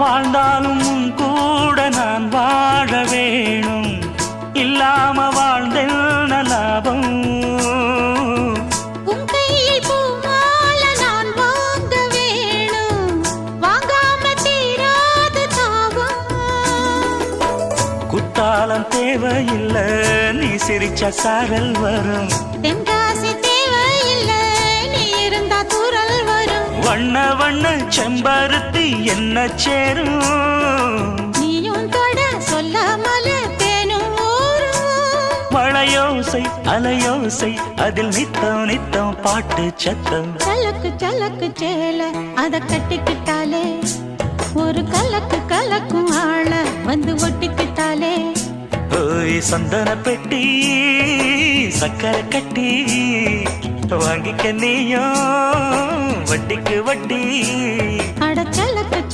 வாழ்ந்தாலும் உன் கூட நான் வாழ வேணும், இல்லாம வாழ்ந்தென்ன லாபம்? உன் கையில் பூமால நான் வாங்க வேணும், வாங்காம தீராத தாபம். குத்தாலம் தேவையில்லை, நீ சிரிச்ச சாரல் வரும். தென்காசி தேவையில்லை, நீ இருந்தா தூரல் வரும். வண்ண வண்ண செம்பருத்தி என்ன சேரும், நீயும் தொட சொல்லாமல தேனும் ஊரும். மழையோசை அலையோசை அதில் நித்தம் நித்தம் பாட்டு சத்தம். சலக்கு சலக்கு சேல அத கட்டிக்கிட்டாலே, ஒரு கலக்கு கலக்கும் ஆள வந்து ஒட்டிக்கிட்டாலே. ஓய் சந்தன பெட்டி சக்கரை கட்டி, வாங்கிக்க நீயும் வட்டிக்கு வட்டி. அடச்ச